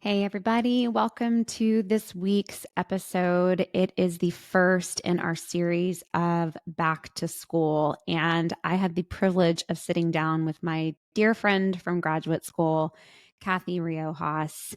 Hey, everybody. Welcome to this week's episode. It is the first in our series of Back to School. And I had the privilege of sitting down with my dear friend from graduate school, Kathy Riojas.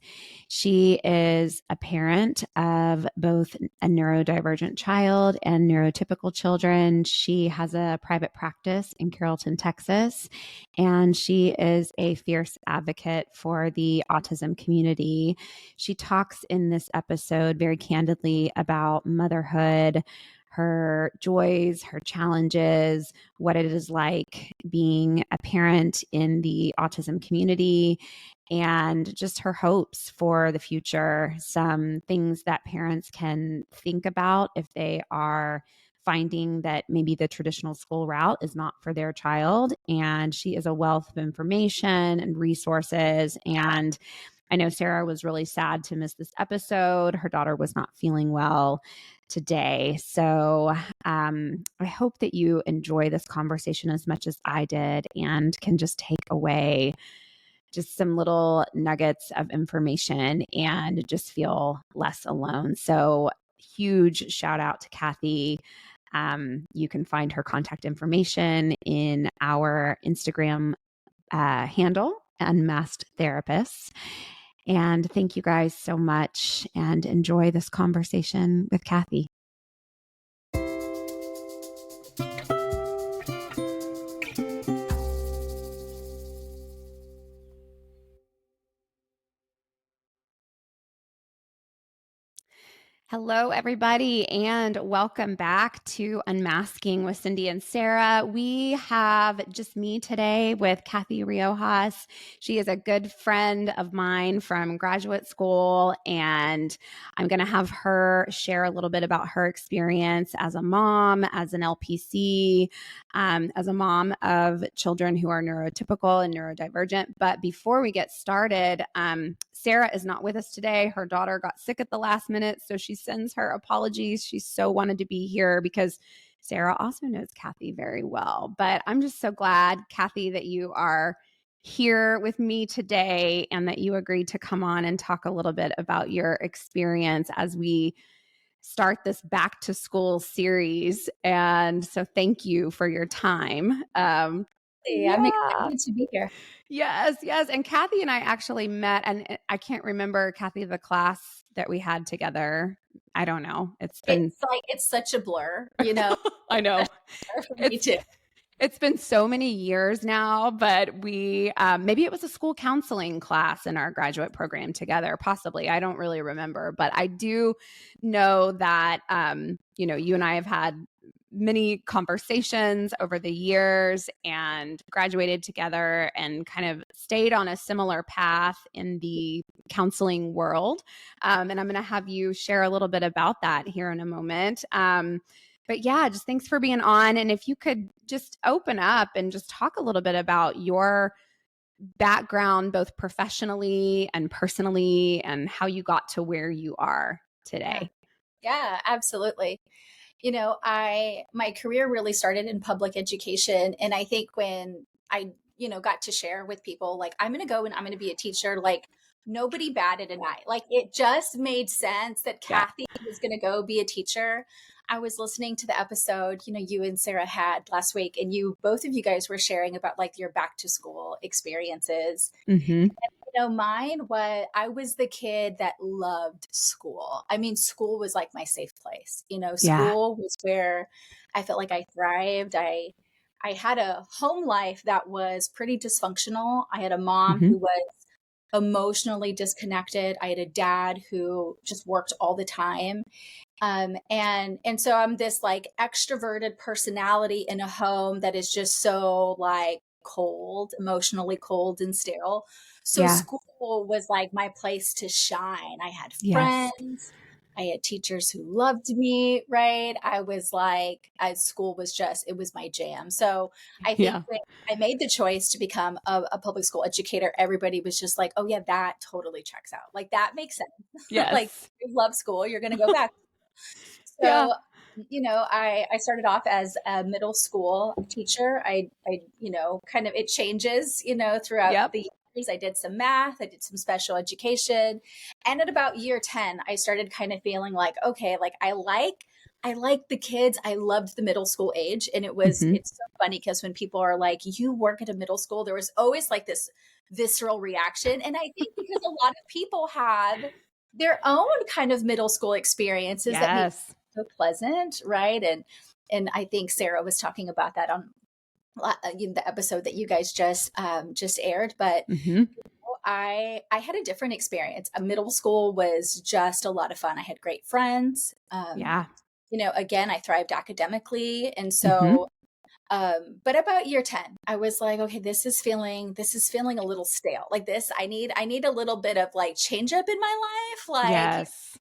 She is a parent of both a neurodivergent child and neurotypical children. She has a private practice in Carrollton, Texas, and she is a fierce advocate for the autism community. She talks in this episode very candidly about motherhood, her joys, her challenges, what it is like being a parent in the autism community, and just her hopes for the future. Some things that parents can think about if they are finding that maybe the traditional school route is not for their child. And she is a wealth of information and resources. And I know Sarah was really sad to miss this episode. Her daughter was not feeling well today. So I hope that you enjoy this conversation as much as I did and can just take away just some little nuggets of information and just feel less alone. So huge shout out to Kathy. You can find her contact information in our Instagram handle, Unmasked Therapists. And thank you guys so much and enjoy this conversation with Kathy. Hello, everybody, and welcome back to Unmasking with Cindy and Sarah. We have just me today with Kathy Riojas. She is a good friend of mine from graduate school, and I'm going to have her share a little bit about her experience as a mom, as an LPC, as a mom of children who are neurotypical and neurodivergent. But before we get started, Sarah is not with us today. Her daughter got sick at the last minute, so she sends her apologies. She so wanted to be here because Sarah also knows Kathy very well. But I'm just so glad, Kathy, that you are here with me today and that you agreed to come on and talk a little bit about your experience as we start this back to school series. And so thank you for your time. Yeah, I'm excited to be here. Yes, yes. And Kathy and I actually met, and I can't remember, Kathy, the class that we had together. I don't know. It's been, It's such a blur, you know. I know. For me It's too. it's been so many years now, but we maybe it was a school counseling class in our graduate program together, possibly. I don't really remember, but I do know that you and I have had many conversations over the years and graduated together and kind of stayed on a similar path in the counseling world. And I'm going to have you share a little bit about that here in a moment. But yeah, just thanks for being on. And if you could just open up and just talk a little bit about your background, both professionally and personally, and how you got to where you are today. Yeah, absolutely. My career really started in public education. And I think when I, got to share with people, like, I'm going to go and I'm going to be a teacher, like, nobody batted an eye. Like, it just made sense that Yeah. Kathy was going to go be a teacher. I was listening to the episode, you and Sarah had last week, and both of you guys were sharing about like your back to school experiences. Mm-hmm. I was the kid that loved school. I mean, school was like my safe place. Yeah. School was where I felt like I thrived. I had a home life that was pretty dysfunctional. I had a mom Mm-hmm. who was emotionally disconnected. I had a dad who just worked all the time. And so I'm this like extroverted personality in a home that is just so like cold, emotionally cold and sterile. So Yeah. school was like my place to shine. I had Yes. friends. I had teachers who loved me, right? I was like, school was just, it was my jam. So I think Yeah. when I made the choice to become a public school educator, everybody was just like, oh, yeah, that totally checks out. Like, that makes sense. Like, Yes. you love school, you're going to go back. Yeah. So, I started off as a middle school teacher. Kind of, it changes, throughout Yep. the I did some math, I did some special education. And at about year 10, I started kind of feeling like, okay, like I like the kids. I loved the middle school age. And Mm-hmm. it's so funny because when people are like, you work at a middle school, there was always like this visceral reaction. And I think because a lot of people have their own kind of middle school experiences that make Yes. it so pleasant, right? And I think Sarah was talking about that on the episode that you guys just aired. But Mm-hmm. I had a different experience. A middle school was just a lot of fun. I had great friends. Yeah. Again, I thrived academically, and Mm-hmm. so but about year 10, I was like, okay, this is feeling a little stale. Like this, I need a little bit of like change up in my life. Yes.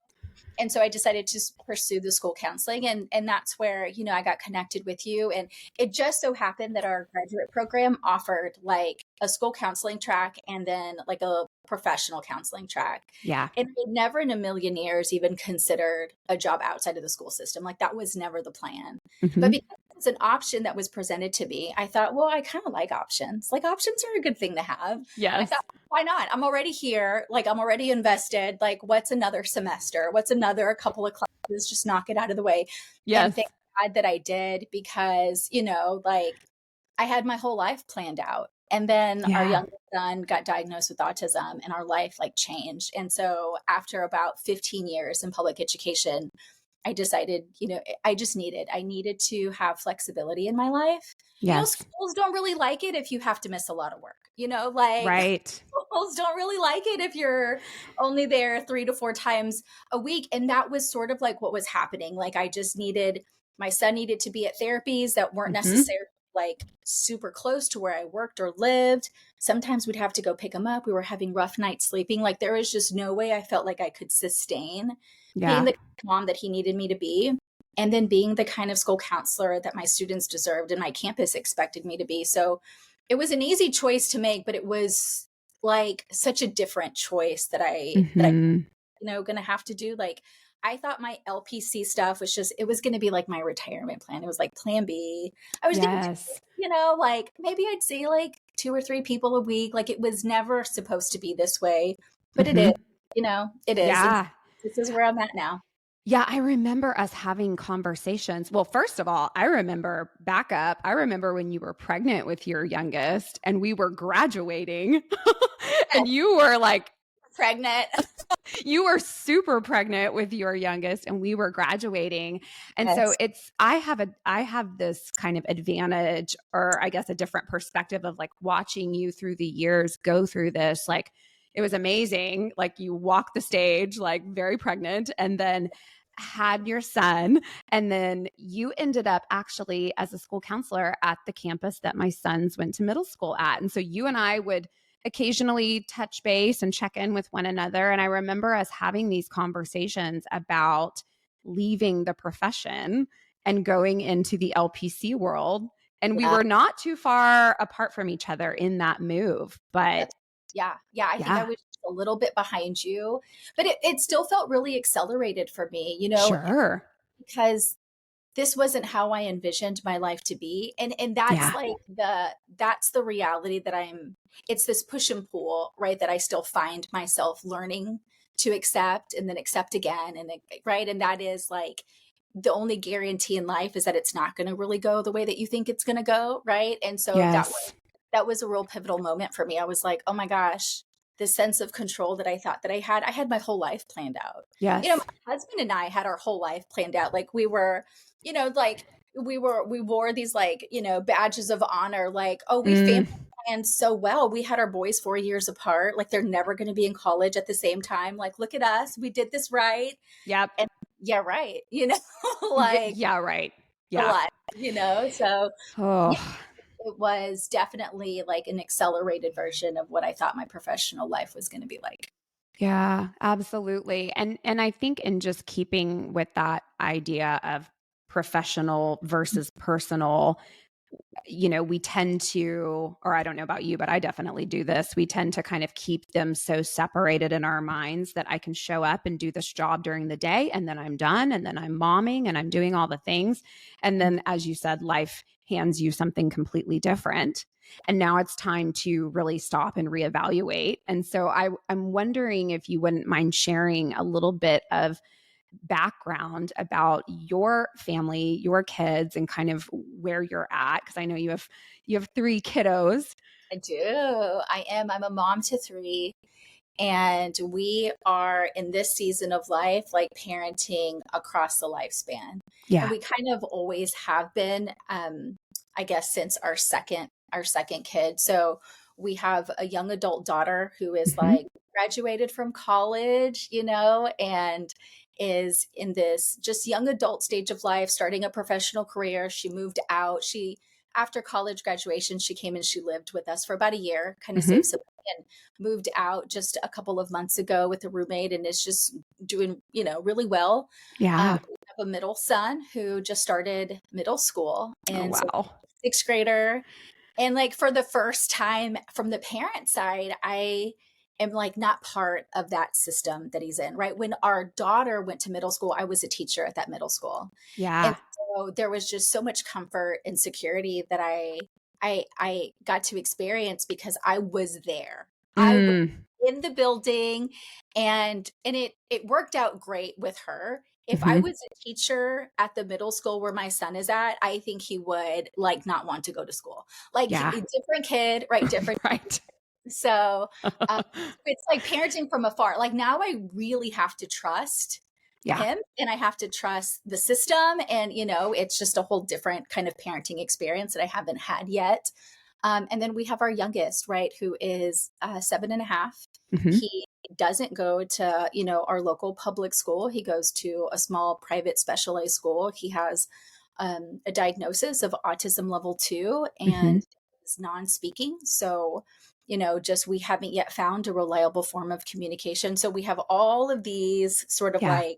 And so I decided to pursue the school counseling, and that's where, I got connected with you. And it just so happened that our graduate program offered like a school counseling track and then like a professional counseling track. Yeah. And I never in a million years even considered a job outside of the school system. Like that was never the plan. Mm-hmm. But because it's an option that was presented to me, I thought, well, I kind of like options. Like options are a good thing to have. I Yes. thought, why not? I'm already here. Like I'm already invested. Like what's another semester? What's another couple of classes? Just knock it out of the way. And Yes. thank God that I did because, like I had my whole life planned out. And then our Yeah. youngest son got diagnosed with autism and our life like changed. And so after about 15 years in public education, I decided, I needed to have flexibility in my life. Yes. Schools don't really like it if you have to miss a lot of work, like Right. schools don't really like it if you're only there 3 to 4 times a week. And that was sort of like what was happening. Like my son needed to be at therapies that weren't Mm-hmm. necessarily like super close to where I worked or lived. Sometimes we'd have to go pick him up. We were having rough nights sleeping. Like there was just no way I felt like I could sustain being Yeah. the mom that he needed me to be, and then being the kind of school counselor that my students deserved and my campus expected me to be. So it was an easy choice to make, but it was like such a different choice that I Mm-hmm. going to have to do. Like I thought my LPC stuff was it was going to be like my retirement plan. It was like plan B. I was going to, Yes. like maybe I'd see like 2 or 3 people a week. Like it was never supposed to be this way, but it Mm-hmm. is, it is. And Yeah. this is where I'm at now. Yeah, I remember us having conversations. Well, first of all, I remember back up. I remember when you were pregnant with your youngest and we were graduating and you were like, Pregnant. you were super pregnant with your youngest and we were graduating. And so Yes. I have this kind of advantage, or I guess a different perspective of like watching you through the years go through this. Like it was amazing. Like you walked the stage like very pregnant and then had your son, and then you ended up actually as a school counselor at the campus that my sons went to middle school at. And so you and I would occasionally touch base and check in with one another. And I remember us having these conversations about leaving the profession and going into the LPC world. And we Yeah. were not too far apart from each other in that move. But Yeah. Yeah. I think I yeah, was just a little bit behind you, but it still felt really accelerated for me, sure. because this wasn't how I envisioned my life to be. And that's Yeah. like that's the reality that it's this push and pull, right? That I still find myself learning to accept and then accept again. Right. And that is like the only guarantee in life is that it's not going to really go the way that you think it's going to go. Right. And so Yes. that was a real pivotal moment for me. I was like, oh my gosh, this sense of control that I thought that I had my whole life planned out. Yes. My husband and I had our whole life planned out. Like like we wore these like, badges of honor, like, oh, we family Mm, planned so well. We had our boys 4 years apart. Like they're never going to be in college at the same time. Like, look at us. We did this right. yep. And yeah, right. Like Yeah. Right. a Yeah. lot, so Oh, yeah, it was definitely like an accelerated version of what I thought my professional life was going to be like. yeah, absolutely. And I think in just keeping with that idea of professional versus personal, we tend to, or I don't know about you, but I definitely do this. We tend to kind of keep them so separated in our minds that I can show up and do this job during the day and then I'm done and then I'm momming and I'm doing all the things. And then, as you said, life hands you something completely different. And now it's time to really stop and reevaluate. And so I'm wondering if you wouldn't mind sharing a little bit of background about your family, your kids, and kind of where you're at. Because I know you have three kiddos. I do. I'm a mom to three. And we are in this season of life, like parenting across the lifespan. And Yeah. we kind of always have been, I guess, since our second kid. So we have a young adult daughter who is Hmm. like graduated from college, and is in this just young adult stage of life, starting a professional career. She moved out. After college graduation, she came and she lived with us for about a year, kind of saved Hmm. some money, and moved out just a couple of months ago with a roommate and is just doing, really well. Yeah. We have a middle son who just started middle school. Oh, And so wow. sixth grader. And like for the first time from the parent side, I am like not part of that system that he's in, right? When our daughter went to middle school, I was a teacher at that middle school. And Yeah. so there was just so much comfort and security that I got to experience because I was there. I was Mm. in the building, and it worked out great with her. If I Hmm. was a teacher at the middle school where my son is at, I think he would like not want to go to school. Like Yeah. different kid, right? Different. Right. So it's like parenting from afar. Like now I really have to trust Yeah. him and I have to trust the system. And, it's just a whole different kind of parenting experience that I haven't had yet. And then we have our youngest, right, who is 7.5. Hmm. He doesn't go to, our local public school. He goes to a small private specialized school. He has a diagnosis of autism level 2 Hmm. and is non-speaking. So, just we haven't yet found a reliable form of communication. So we have all of these sort of Yeah. like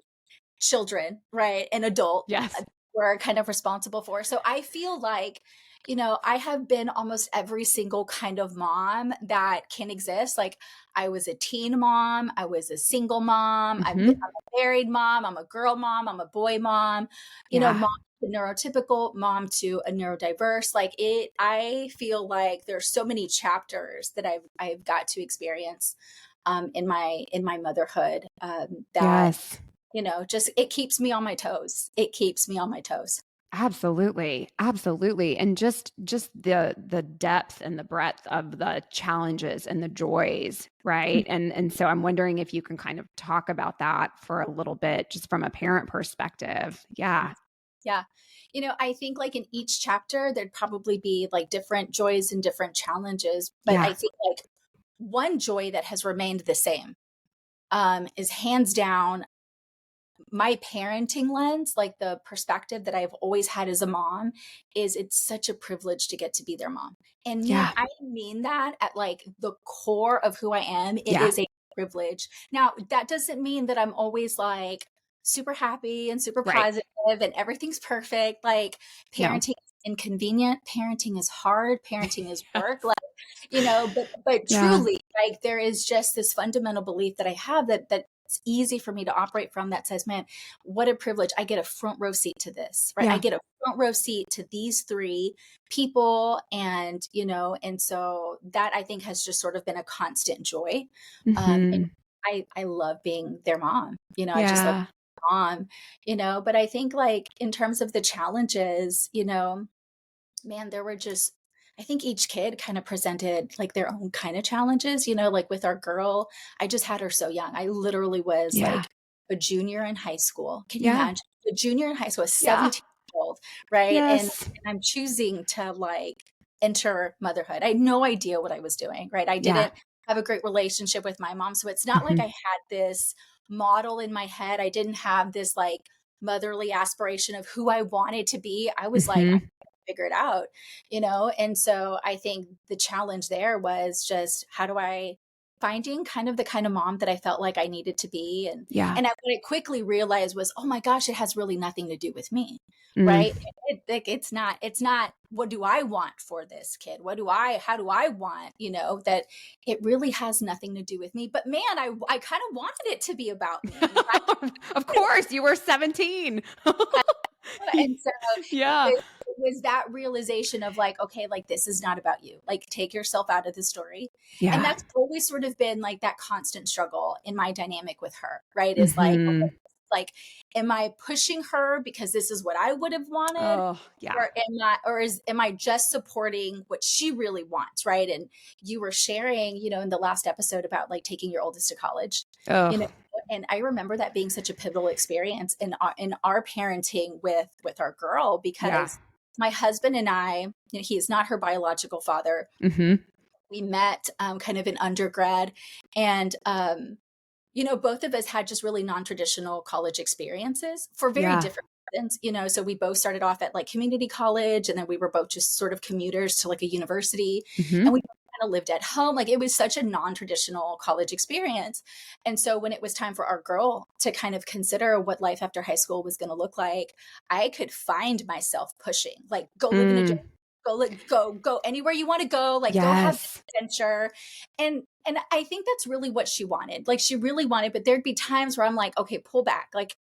children, right, and adult Yes. we're kind of responsible for. So I feel like, I have been almost every single kind of mom that can exist. Like I was a teen mom, I was a single mom, I'm Hmm. a married mom, I'm a girl mom, I'm a boy mom, Yeah. mom to neurotypical, mom to a neurodiverse. Like I feel like there's so many chapters that I've got to experience in my motherhood, that Yes. just it keeps me on my toes. It keeps me on my toes. Absolutely. Absolutely. And just the depth and the breadth of the challenges and the joys, Mm. right? And so I'm wondering if you can kind of talk about that for a little bit just from a parent perspective. Yeah. Yes. Yeah. I think like in each chapter, there'd probably be like different joys and different challenges. But I Yeah. think like one joy that has remained the same, is hands down my parenting lens, like the perspective that I've always had as a mom, is it's such a privilege to get to be their mom. And man, Yeah. I mean that at like the core of who I am. It Yeah. is a privilege. Now, that doesn't mean that I'm always like super happy and super Right. positive and everything's perfect. Like No. parenting is inconvenient, parenting is hard, parenting is work. Yes. But Yeah. truly, like there is just this fundamental belief that I have that it's easy for me to operate from, that says, man, what a privilege. I get a front row seat to this, right? I Yeah. get a front row seat to these three people. And so that I think has just sort of been a constant joy. And Hmm. I love being their mom. I just love Yeah. mom, but I think like in terms of the challenges, man, there were just, I think each kid kind of presented like their own kind of challenges, like with our girl, I just had her so young. I literally was Yeah. like a junior in high school. Can you Yeah. imagine? A junior in high school, a Yeah. 17-year-old, right? And Yes. I'm choosing to like enter motherhood. I had no idea what I was doing, right? I Yeah. didn't have a great relationship with my mom. So it's not like I Hmm. had this model in my head. I didn't have this like motherly aspiration of who I wanted to be. I was like, I Hmm. figure it out, and so I think the challenge there was just how do I finding kind of the kind of mom that I felt like I needed to be. and Yeah. and what I quickly realized was, oh my gosh, it has really nothing to do with me, Mm. right? Like it's not what do I want for this kid, how do I want, that it really has nothing to do with me. But man, I kind of wanted it to be about me, Of course, you were 17. right? And so Yeah. was that realization of like, okay, like this is not about you. Like take yourself out of the story. And Yeah. that's always sort of been like that constant struggle in my dynamic with her, right? Is like, Hmm. okay, like, am I pushing her because this is what I would have wanted? Oh, yeah. Or am I just supporting what she really wants, right? And you were sharing, in the last episode about like taking your oldest to college, you know, Oh, and I remember that being such a pivotal experience in our parenting with our girl, yeah. because my husband and I, he is not her biological father. Hmm. We met kind of in undergrad, and both of us had just really non-traditional college experiences for very Yeah. different reasons. So we both started off at like community college, and then we were both just sort of commuters to like a university, Hmm. and we kind of lived at home. Like it was such a non-traditional college experience. And so when it was time for our girl to kind of consider what life after high school was going to look like, I could find myself pushing, like, go live in a Mm. go anywhere you want to go, like go have Yes. adventure. And I think that's really what she wanted. Like she really wanted, but there'd be times where I'm like, okay, pull back. Like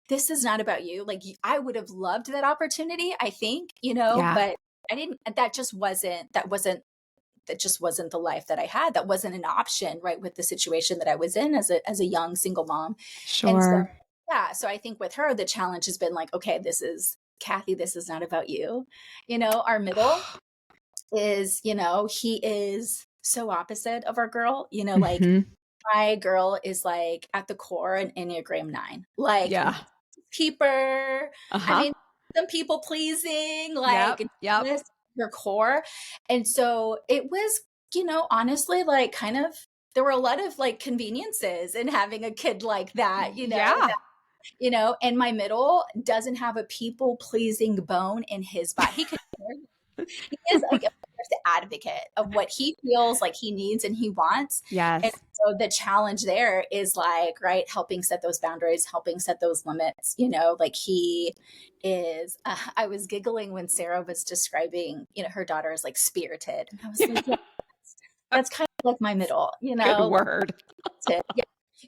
this is not about you. Like I would have loved that opportunity, I think, Yeah. but I didn't. That just wasn't the life that I had. That wasn't an option, right, with the situation that I was in as a young single mom. And so Sure. yeah, so I think with her the challenge has been like, okay, this is Kathy, this is not about you. Our middle is, he is so opposite of our girl. Like Hmm. my girl is like at the core an Enneagram 9. Like Yeah. keeper. I Uh-huh. mean, some people pleasing, Yep. like Yep. this her core. And so it was, honestly, like kind of there were a lot of like conveniences in having a kid like that, Yeah. and my middle doesn't have a people pleasing bone in his body. He is like a first advocate of what he feels like he needs and he wants. And Yes. so the challenge there is like, right, helping set those boundaries, helping set those limits, like he is, I was giggling when Sarah was describing, her daughter as like spirited. And I was like, yeah, that's kind of like my middle, Good like, word.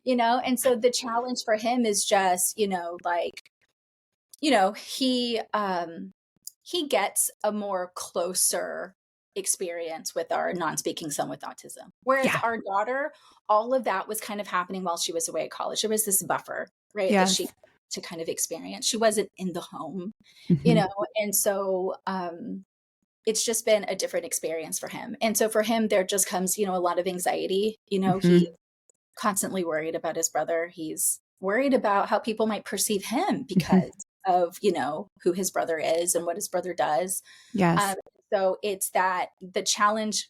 yeah, and so the challenge for him is just, like, he gets a more closer experience with our non-speaking son with autism. Whereas Yeah. our daughter, all of that was kind of happening while she was away at college. There was this buffer, right, that she Yes. to kind of experience. She wasn't in the home, Hmm. and so it's just been a different experience for him. And so for him, there just comes, a lot of anxiety. He's Hmm. constantly worried about his brother. He's worried about how people might perceive him Hmm. because of, who his brother is and what his brother does. Um, Yes. so it's that the challenge,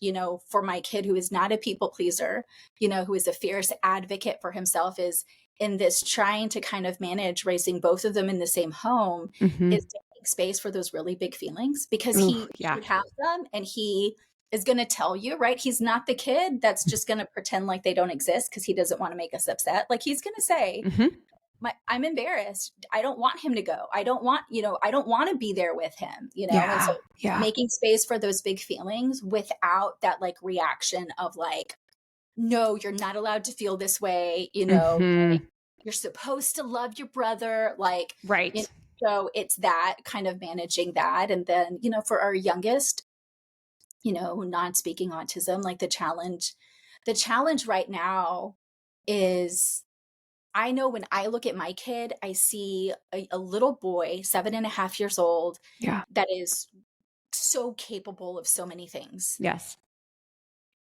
for my kid who is not a people pleaser, who is a fierce advocate for himself, is in this trying to kind of manage raising both of them in the same home, Hmm. is to make space for those really big feelings, because Oh, he yeah. should have them, and he is going to tell you, right? He's not the kid that's just going to pretend like they don't exist because he doesn't want to make us upset. Like he's going to say, Hmm. I'm embarrassed. I don't want him to go. I don't want to be there with him, And so Yeah. Yeah. making space for those big feelings without that like reaction of like, no, you're not allowed to feel this way, Hmm. like, you're supposed to love your brother. Like, you know, Right. so it's that kind of managing that. And then, for our youngest, non-speaking autism, like the challenge right now is, I know when I look at my kid, I see a little boy, 7.5 years old, Yeah. that is so capable of so many things. Yes.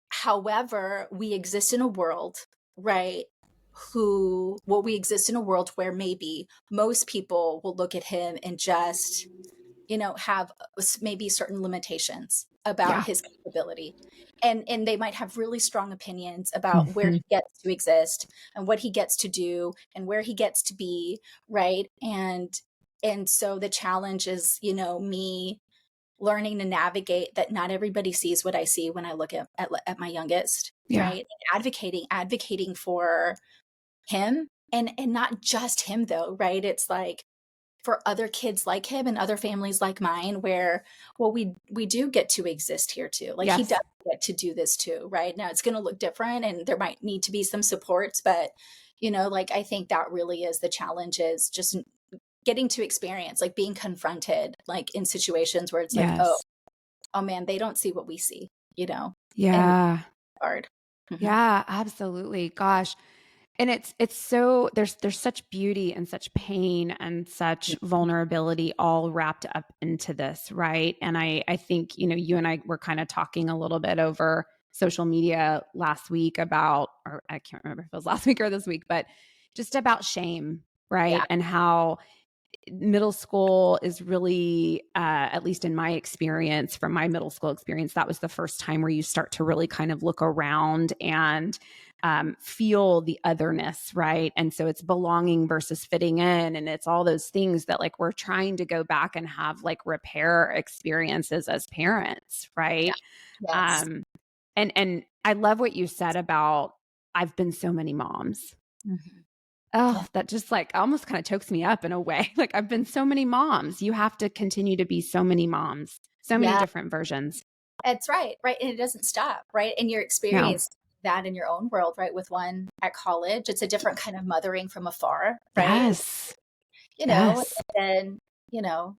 However, we exist in a world, right? We exist in a world where maybe most people will look at him and just, have maybe certain limitations about Yeah. his capability. And they might have really strong opinions about where Hmm. he gets to exist and what he gets to do and where he gets to be, right? And so the challenge is, me learning to navigate that not everybody sees what I see when I look at my youngest, Yeah. right? And advocating for him, and not just him though, right? It's like for other kids like him and other families like mine, where, well, we do get to exist here too. Like he Yes. does get to do this too, right? Now it's going to look different and there might need to be some supports, but like I think that really is the challenge, is just getting to experience, like being confronted, like in situations where it's like, oh, Yes. oh man, they don't see what we see, you know, and it's Yeah. hard. Mhm. Yeah, absolutely. Gosh. And it's so there's such beauty and such pain and such vulnerability all wrapped up into this, right? And I think, you and I were kind of talking a little bit over social media last week about, or I can't remember if it was last week or this week, but just about shame, Yeah, right? And how middle school is really, at least in my experience, from my middle school experience, that was the first time where you start to really kind of look around and feel the otherness, right? And so it's belonging versus fitting in. And it's all those things that like we're trying to go back and have like repair experiences as parents, yeah, right? yes. Um, and I love what you said about I've been so many moms. Mhm. Oh, Yeah, that just like almost kind of chokes me up in a way. Like I've been so many moms. You have to continue to be so many moms, so many yeah, different versions. it's right, right, and it doesn't stop, right? And you're No. experiencing that in your own world, right? With one at college, it's a different kind of mothering from afar, right? Yes. You know, Yes. and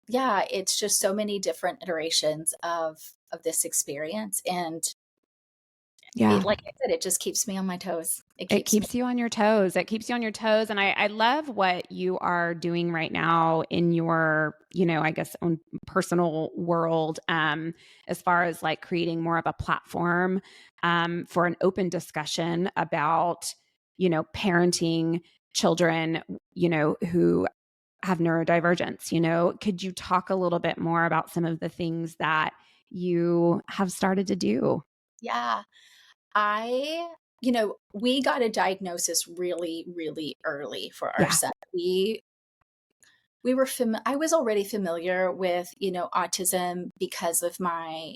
yeah, it's just so many different iterations of this experience, and it, Yeah. like I said, it just keeps me on my toes. It It keeps me. keeps you on your toes. It keeps you on your toes. And I love what you are doing right now in your, I guess, own personal world, as far as like creating more of a platform for an open discussion about, parenting children, who have neurodivergence. Could you talk a little bit more about some of the things that you have started to do? Yeah, I, we got a diagnosis really, really early for our Yeah. son. We were I was already familiar with, autism because of my,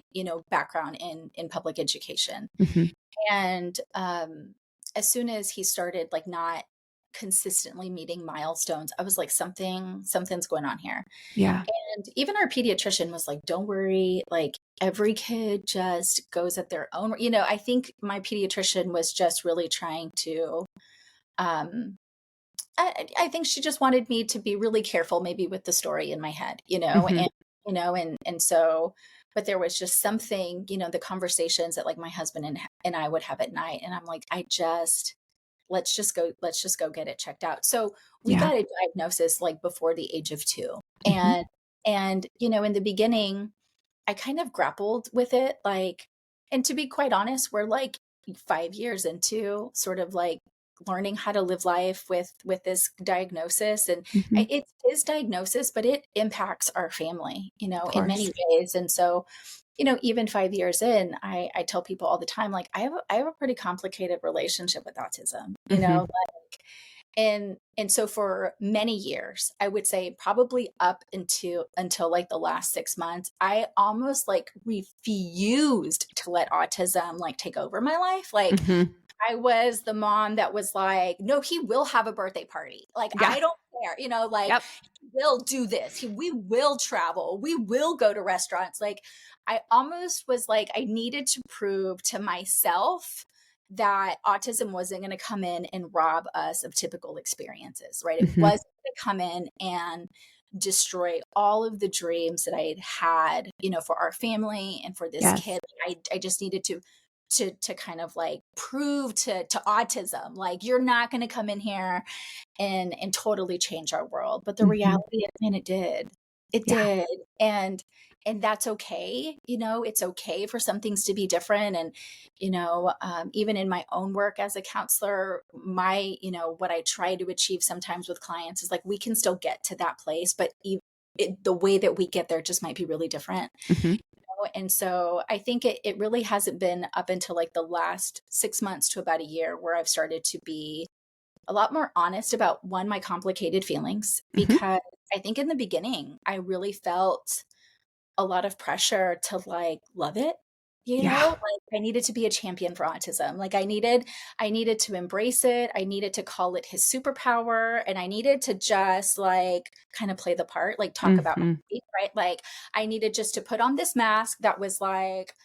background in public education. Hmm. And as soon as he started like not consistently meeting milestones, I was like, something's going on here. Yeah. And even our pediatrician was like, don't worry, like every kid just goes at their own, I think my pediatrician was just really trying to um I think she just wanted me to be really careful maybe with the story in my head, Hmm. and so, but there was just something, the conversations that like my husband and I would have at night, and I'm like, I just let's just go get it checked out. So we Yeah. got a diagnosis like before the age of 2. Hmm. And in the beginning, I kind of grappled with it, like, and to be quite honest, we're like 5 years into sort of like learning how to live life with this diagnosis, and Hmm. it's his diagnosis, but it impacts our family, Of in many course. ways. And so, even 5 years in, I tell people all the time, like, I have a pretty complicated relationship with autism, Hmm. like, and so for many years, I would say probably up until like the last 6 months, I almost like refused to let autism like take over my life. Like, Hmm. I was the mom that was like, no, he will have a birthday party. Like, Yeah. I don't care, like, Yep. he will do this. We will travel. We will go to restaurants. Like, I almost was like, I needed to prove to myself that autism wasn't going to come in and rob us of typical experiences, right? It Hmm. wasn't going to come in and destroy all of the dreams that I had, for our family and for this Yes. kid. I just needed to kind of like prove to autism, like, you're not going to come in here and totally change our world. But the Hmm. reality is, man, it Yeah. did. And that's okay. It's okay for some things to be different. And even in my own work as a counselor, my what I try to achieve sometimes with clients is like, we can still get to that place, but the way that we get there just might be really different. Hmm. And so I think it really hasn't been up until like the last 6 months to about a year where I've started to be a lot more honest about, one, my complicated feelings, Hmm. because I think in the beginning I really felt a lot of pressure to like love it. Yeah. Like, I needed to be a champion for autism. Like, I needed to embrace it. I needed to call it his superpower, and I needed to just like kind of play the part, like talk about my Hmm. feet, right? Like, I needed just to put on this mask that was like,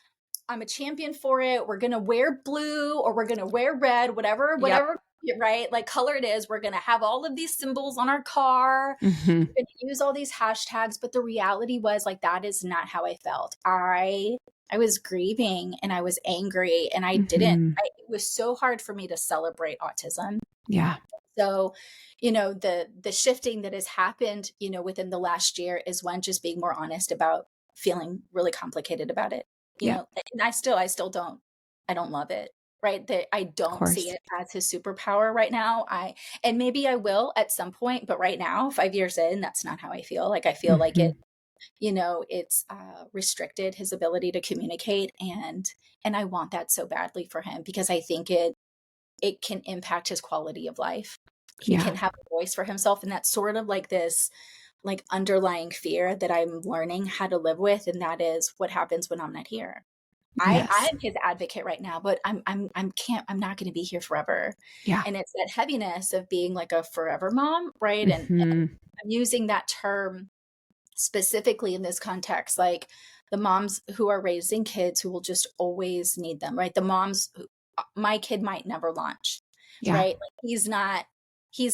I'm a champion for it. We're going to wear blue or we're going to wear red, whatever, Yep. right? Like color it is. We're going to have all of these symbols on our car. Mm-hmm. We're going to use all these hashtags. But the reality was like, that is not how I felt. I was grieving and I was angry and Mm-hmm. it was so hard for me to celebrate autism. Yeah. So, the shifting that has happened, within the last year is one, just being more honest about feeling really complicated about it. Yeah. And I still don't love it. Right. That I Of don't see course. it as his superpower right now. And maybe I will at some point, but right now, 5 years in, that's not how I feel. Like I feel like Mm-hmm. it's restricted his ability to communicate, and I want that so badly for him because I think it can impact his quality of life. He Yeah. can have a voice for himself. And that's sort of like this like underlying fear that I'm learning how to live with. And that is what happens when I'm not here. I Yes. am his advocate right now, but I'm not going to be here forever. Yeah. And it's that heaviness of being like a forever mom, right? And Mm-hmm. I'm using that term specifically in this context, like the moms who are raising kids who will just always need them, right? The moms who, my kid might never launch, Yeah. right? Like he's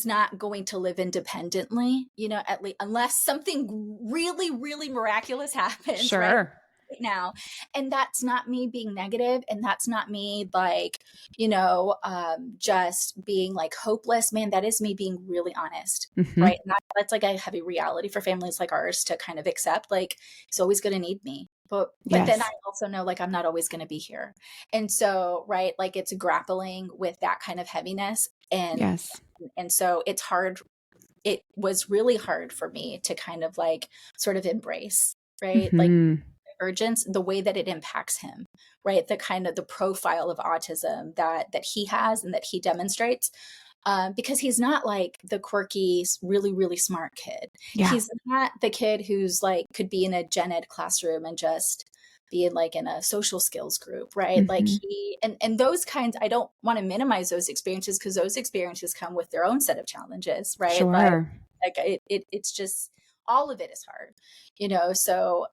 not going to live independently, at least unless something really, really miraculous happens, right? Sure. Right now. And that's not me being negative, and that's not me like, just being like hopeless. Man, that is me being really honest. Mm-hmm. Right. And that's like a heavy reality for families like ours to kind of accept. Like, he's always going to need me. But then I Yes. also know like I'm not always going to be here. And so, right, like it's grappling with that kind of heaviness. Yes. And so it's hard. It was really hard for me to kind of like sort of embrace, right? Like Mm-hmm. urgence, the way that it impacts him, right? The kind of the profile of autism that he has and that he demonstrates, because he's not like the quirky, really, really smart kid. Yeah. He's not the kid who's like could be in a gen ed classroom and just be like in a social skills group, right? Like Mm-hmm. and those kinds, I don't want to minimize those experiences because those experiences come with their own set of challenges, right? Sure. Like it's just all of it is hard, So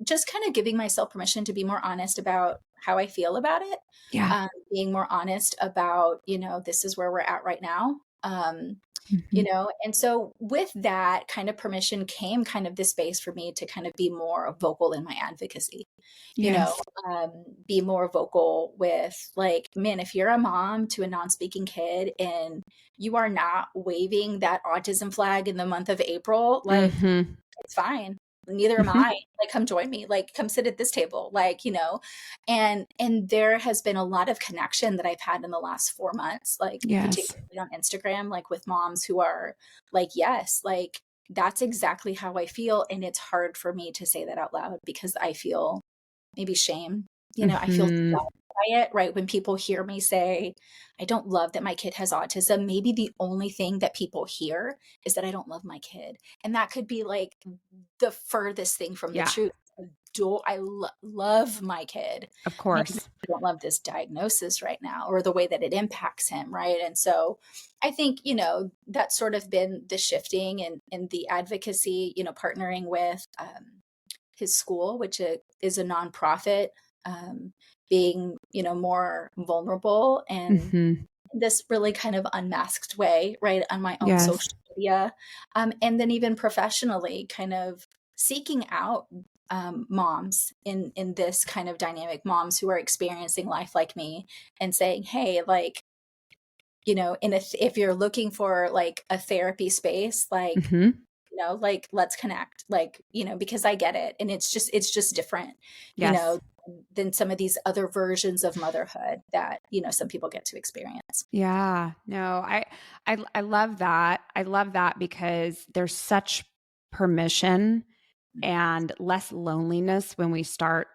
just kind of giving myself permission to be more honest about how I feel about it, Yeah. being more honest about, this is where we're at right now. Mm-hmm. And so with that kind of permission came kind of this space for me to kind of be more vocal in my advocacy, you know, Yes. be more vocal with like, man, if you're a mom to a non-speaking kid and you are not waving that autism flag in the month of April, like Mm-hmm. it's fine. Neither am Mm-hmm. I. Like, come join me. Like, come sit at this table. Like, and there has been a lot of connection that I've had in the last 4 months, like Yes. particularly on Instagram, like with moms who are like, yes, like that's exactly how I feel. And it's hard for me to say that out loud because I feel maybe shame. I feel Mm-hmm. judged by it, right? When people hear me say, I don't love that my kid has autism, maybe the only thing that people hear is that I don't love my kid. And that could be like the furthest thing from the Yeah. truth. Love my kid. Of Maybe course. I don't love this diagnosis right now or the way that it impacts him, right? And so I think, that's sort of been the shifting and the advocacy, partnering with his school, which is a nonprofit, um, being, more vulnerable and Mm-hmm. this really kind of unmasked way, right, on my own Yes. social media. And then even professionally, kind of seeking out moms in this kind of dynamic, moms who are experiencing life like me and saying, hey, like, if you're looking for like a therapy space, like, Mm-hmm. like let's connect, like, because I get it. And it's just different, you Yes. know, than some of these other versions of motherhood that, some people get to experience. Yeah. No, I love that. I love that because there's such permission and less loneliness when we start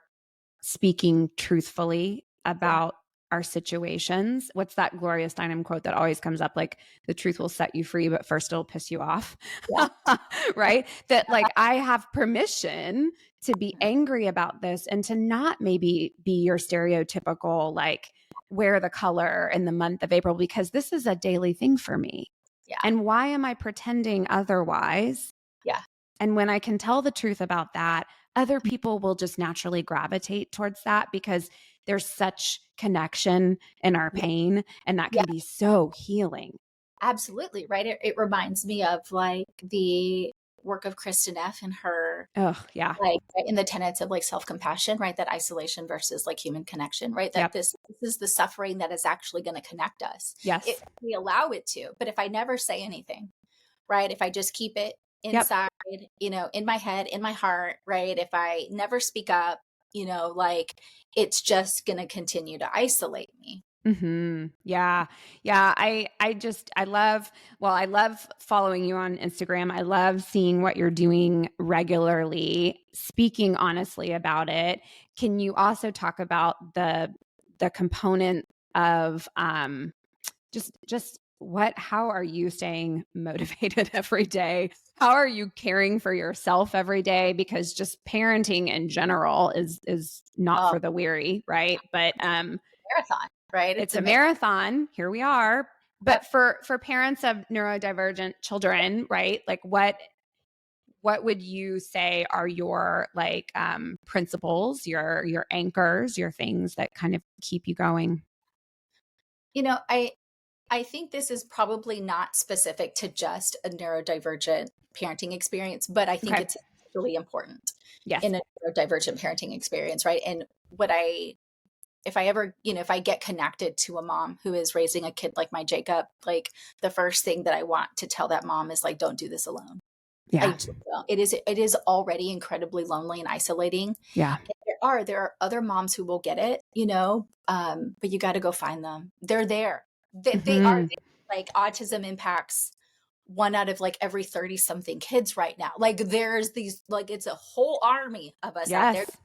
speaking truthfully Yeah. about our situations. What's that Gloria Steinem quote that always comes up? Like, the truth will set you free, but first it'll piss you off. Yeah. Right? That, like, I have permission to be Mhm. angry about this and to not maybe be your stereotypical, like, wear the color in the month of April, because this is a daily thing for me. Yeah. And why am I pretending otherwise? Yeah. And when I can tell the truth about that, other people will just naturally gravitate towards that because there's such connection in our Yeah. pain, and that Yeah, can be so healing. absolutely. Right. It reminds me of like the work of Kristen F and her, Oh, yeah. like right, in the tenets of like self-compassion, right? That isolation versus like human connection, right? That Yep. this is the suffering that is actually going to connect us if Yes. we allow it to. But if I never say anything, right? If I just keep it Yep. inside, in my head, in my heart, right? If I never speak up, like it's just going to continue to isolate me. Yeah. Yeah. I love following you on Instagram. I love seeing what you're doing regularly, speaking honestly about it. Can you also talk about the component of just how are you staying motivated every day? How are you caring for yourself every day? Because just parenting in general is not Oh, for the weary, right? But marathon, right? It's it's a a marathon. marathon. Here we are. But Yep. for parents of neurodivergent children, right? Like what would you say are your like principles, your anchors, your things that kind of keep you going? You know, I think this is probably not specific to just a neurodivergent parenting experience, but I think Okay. it's really important Yes. in a neurodivergent parenting experience, right? And what I if I ever, if I get connected to a mom who is raising a kid like my Jacob, like the first thing that I want to tell that mom is like, don't do this alone. I Yeah. just don't. It is already incredibly lonely and isolating. Yeah. And there are other moms who will get it, but you got to go find them. They're there. They are Hmm. there. Like autism impacts one out of like every 30 something kids right now. Like there's these, like it's a whole army of us out there. Yes.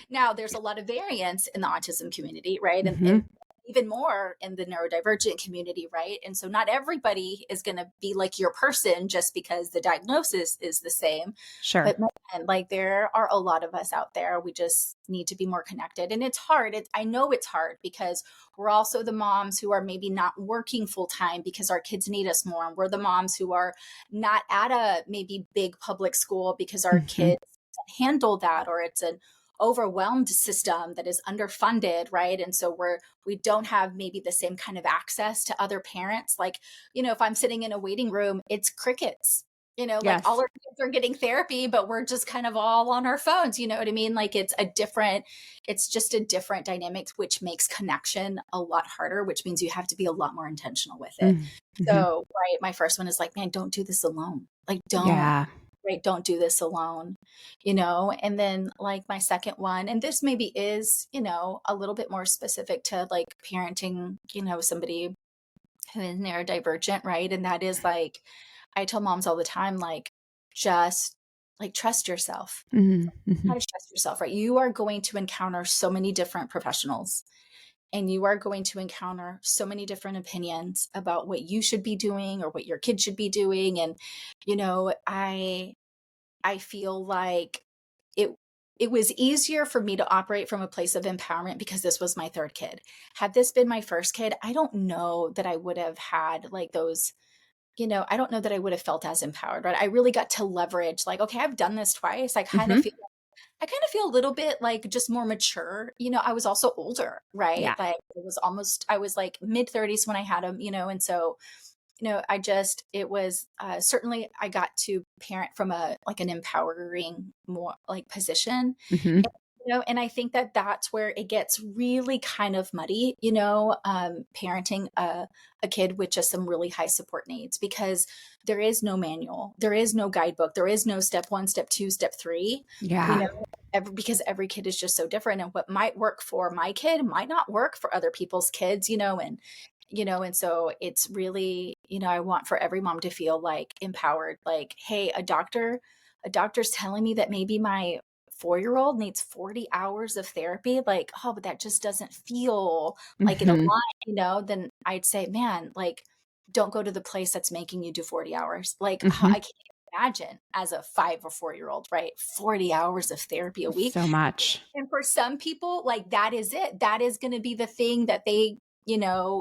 Now, there's a lot of variance in the autism community, right? And Hmm. even more in the neurodivergent community, right? And so not everybody is going to be like your person just because the diagnosis is the same. Sure. But man, like there are a lot of us out there. We just need to be more connected. And it's hard. I know it's hard because we're also the moms who are maybe not working full time because our kids need us more. And we're the moms who are not at a maybe big public school because our Hmm. kids handle that, or it's an overwhelmed system that is underfunded, right? And so we don't have maybe the same kind of access to other parents. Like, if I'm sitting in a waiting room, it's crickets. Like all Yes. our kids are getting therapy, but we're just kind of all on our phones. You know what I mean? Like it's just a different dynamic, which makes connection a lot harder, which means you have to be a lot more intentional with it. Mm-hmm. So, right, my first one is like, man, don't do this alone. Like, don't, Yeah. right, don't do this alone, And then, like, my second one, and this maybe is, a little bit more specific to like parenting, somebody who is neurodivergent, right? And that is like, I tell moms all the time, like, just like trust yourself. Mm-hmm. How to trust yourself, right? You are going to encounter so many different professionals and you are going to encounter so many different opinions about what you should be doing or what your kid should be doing. And, I feel like it it was easier for me to operate from a place of empowerment because this was my third kid. Had this been my first kid, I don't know that I would have had like those, I don't know that I would have felt as empowered, right? I really got to leverage like, okay, I've done this twice. Hmm. I kind of feel a little bit like just more mature. I was also older, right? Yeah. Like I was like mid 30s when I had him, and so it was certainly I got to parent from like an empowering more like position. Hmm. And I think that that's where it gets really kind of muddy, parenting a kid with just some really high support needs because there is no manual, there is no guidebook, there is no step one, step two, step three, you Yeah. know, because every kid is just so different. And what might work for my kid might not work for other people's kids, and so it's really, I want for every mom to feel like empowered, like, hey, a doctor's telling me that maybe my 4-year-old needs 40 hours of therapy. Like, oh, but that just doesn't feel like it Hmm. aligns, then I'd say, man, like, don't go to the place that's making you do 40 hours. Like, I Hmm. can't imagine as a 5 or 4-year-old, right? 40 hours of therapy a week. So much. And for some people, like that is it. That is going to be the thing that they,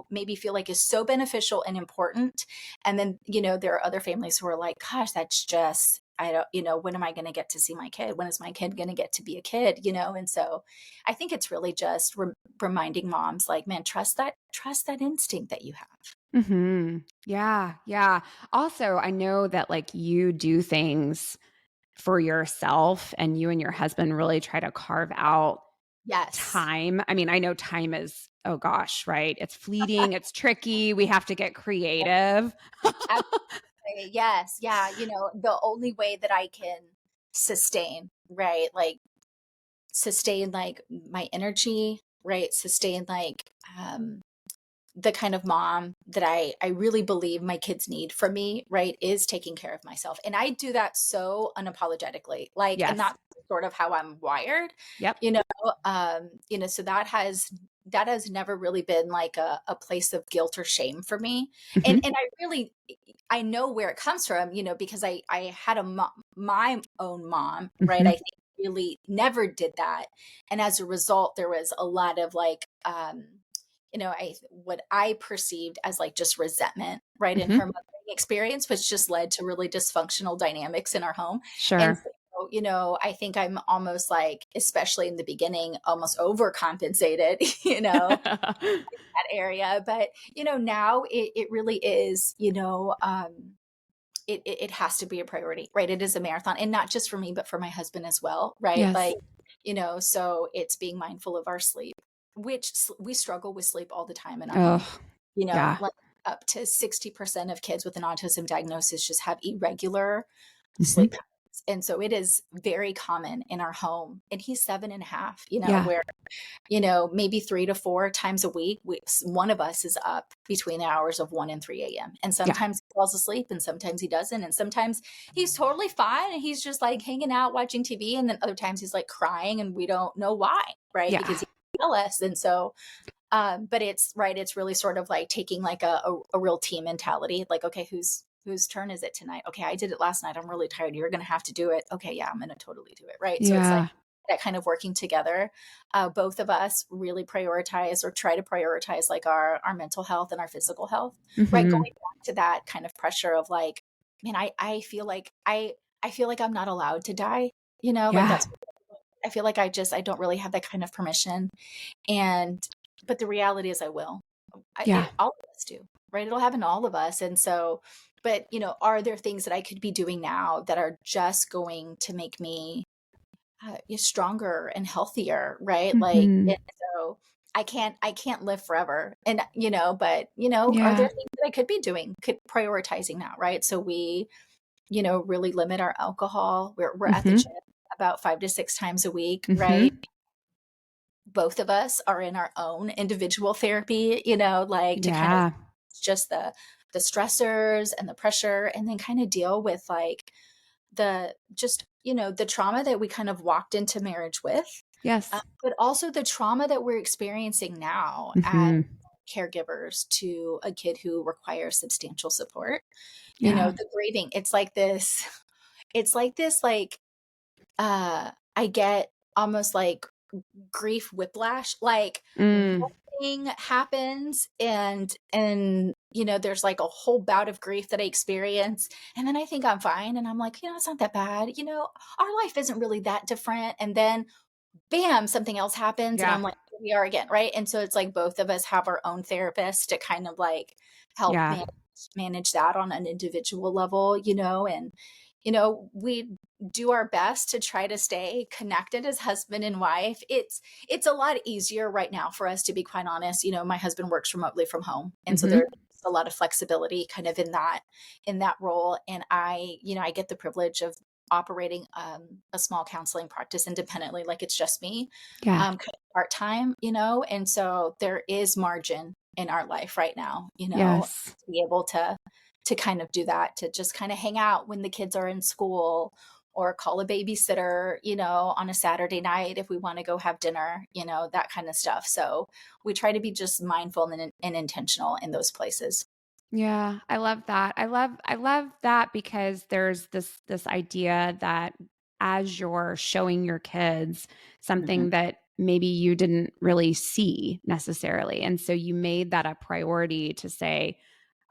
maybe feel like is so beneficial and important. And then, there are other families who are like, gosh, that's just I don't, when am I going to get to see my kid? When is my kid going to get to be a kid? And so I think it's really just reminding moms like, man, trust that instinct that you have. Yeah, yeah. Also, I know that like you do things for yourself and you and your husband really try to carve out Yes. time. I mean, I know time is, oh gosh, right? It's fleeting, it's tricky. We have to get creative. Yes. Yeah. The only way that I can sustain, right? Like sustain like my energy, right? Sustain like the kind of mom that I really believe my kids need from me, right, is taking care of myself. And I do that so unapologetically. Like, and Yes. that's sort of how I'm wired, Yep. you know. So that has never really been like a place of guilt or shame for me. And Hmm. I know where it comes from, because I had my own mom, right? I Hmm. think really never did that. And as a result, there was a lot of like what I perceived as like just resentment, right, in her Hmm. mothering experience, which just led to really dysfunctional dynamics in our home. And Sure. so, I think I'm almost like, especially in the beginning, almost overcompensated, that area. But now it really is, it has to be a priority, right? It is a marathon, and not just for me, but for my husband as well, right? Yes. Like, so it's being mindful of our sleep, which we struggle with sleep all the time in our home. Oh, yeah. Like up to 60% of kids with an autism diagnosis just have irregular Hmm. sleep patterns. And so it is very common in our home. And he's 7.5, Yeah. where maybe 3 to 4 times a week, one of us is up between the hours of 1 and 3 a.m. And Yeah. sometimes he falls asleep and sometimes he doesn't. And sometimes he's totally fine and he's just like hanging out watching TV. And then other times he's like crying and we don't know why, right? Yeah. Because he tell us. And so, but it's right. It's really sort of like taking like a real team mentality. Like, okay, whose turn is it tonight? Okay, I did it last night. I'm really tired. You're going to have to do it. Okay, yeah, I'm going to totally do it. Right. So it's like Yeah. that kind of working together. Both of us really prioritize or try to prioritize like our mental health and our physical health. Right. Hmm. Going back to that kind of pressure of like, man, I feel like I feel like I'm not allowed to die. Like Yeah. that's I feel like I don't really have that kind of permission. And but the reality is I will. Yeah. All of us do, right? It'll happen to all of us. And so, but are there things that I could be doing now that are just going to make me stronger and healthier, right? Like, Hmm. and so I can't live forever, and but are there Yeah. things that I could be doing, could prioritizing now, right? So we, really limit our alcohol. We're at the Hmm. gym about 5 to 6 times a week, right? Hmm. Both of us are in our own individual therapy, like to kind of Yeah. just the stressors and the pressure, and then kind of deal with like the just the trauma that we kind of walked into marriage with, Yes. but also the trauma that we're experiencing now as Hmm. caregivers to a kid who requires substantial support. Yeah. The grieving, it's like this like I get almost like grief whiplash, like one Mm. thing happens and there's like a whole bout of grief that I experience, and then I think I'm fine and I'm like, it's not that bad, our life isn't really that different, and then bam, something else happens and Yeah. I'm like, here we are again, right? And so it's like both of us have our own therapist to kind of like help Yeah. manage that on an individual level, and we do our best to try to stay connected as husband and wife. It's a lot easier right now for us, to be quite honest. My husband works remotely from home, and so Hmm. there's a lot of flexibility kind of in that role, and I get the privilege of operating a small counseling practice independently, like it's just me, Yeah. kind of part time, and so there is margin in our life right now, Yes. to be able to kind of do that, to just kind of hang out when the kids are in school, or call a babysitter, on a Saturday night if we want to go have dinner, that kind of stuff. So we try to be just mindful and intentional in those places. Yeah, I love that. I love that because there's this idea that as you're showing your kids Mhm. something that maybe you didn't really see necessarily. And so you made that a priority to say,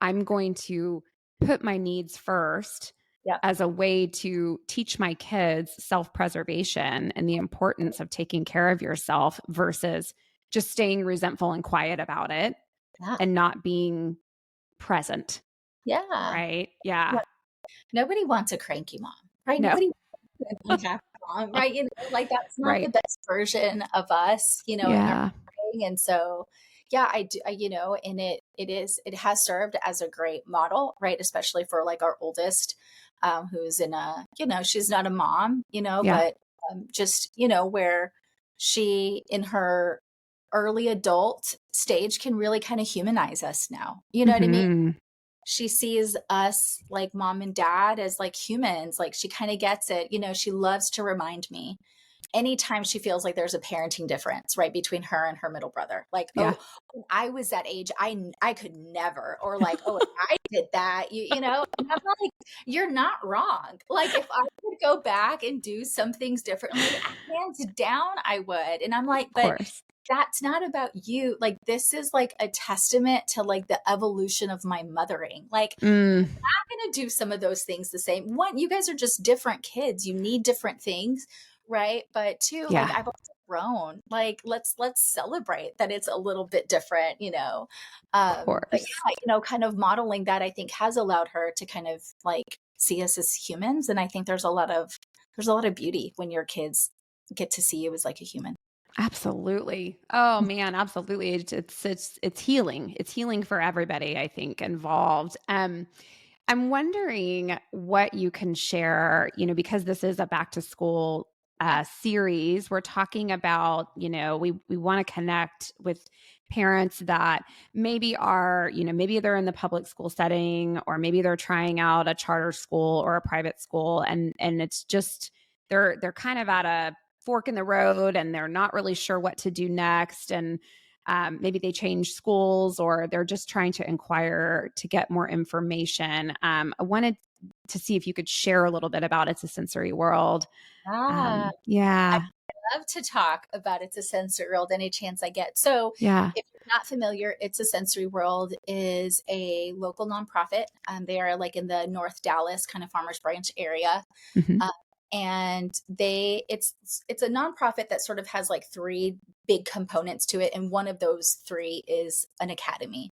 I'm going to put my needs first Yeah. as a way to teach my kids self-preservation and the importance of taking care of yourself versus just staying resentful and quiet about it Yeah. and not being present. Yeah. Right? Yeah. What nobody wants a cranky mom, right? No. Nobody wants a happy mom, right? Like that's not the Right. best version of us, in our Yeah. brain. And so, yeah, I do, and it has served as a great model, right? Especially for like our oldest, who's in she's not a mom, Yeah. but just, where she in her early adult stage can really kind of humanize us now. You know what I mean? Mhm. She sees us like mom and dad as like humans. Like she kind of gets it. She loves to remind me anytime she feels like there's a parenting difference, right, between her and her middle brother. Like, Yeah. oh, when I was that age, I could never, or like, oh, if I did that, and I'm like, you're not wrong. Like, if I could go back and do some things differently, hands down, I would. And I'm like, Of but course. that's not about you. Like, this is like a testament to like the evolution of my mothering. Like, Mm, going to do some of those things the same. One, you guys are just different kids. You need different things, right? But two, like yeah. I've also grown. Like let's celebrate that it's a little bit different. Of But course. yeah, kind of modeling that I think has allowed her to kind of like see us as humans. And I think there's a lot of beauty when your kids get to see you as like a human. Absolutely. Oh man, absolutely. It's healing. It's healing for everybody, I think, involved. I'm wondering what you can share, because this is a back to school Yeah. series. We're talking about, we want to connect with parents that maybe are, maybe they're in the public school setting, or maybe they're trying out a charter school or a private school, and it's just they're kind of at a fork in the road, and they're not really sure what to do next, and maybe they change schools, or they're just trying to inquire to get more information. I wanted to see if you could share a little bit about It's a Sensory World. Ah. I Yeah, love to talk about It's a Sensory World any chance I get. So, yeah. if you're not familiar, It's a Sensory World is a local nonprofit. They are like in the North Dallas kind of Farmers Branch area. Hmm. Uh, and it's a nonprofit that sort of has like three big components to it, and one of those three is an academy.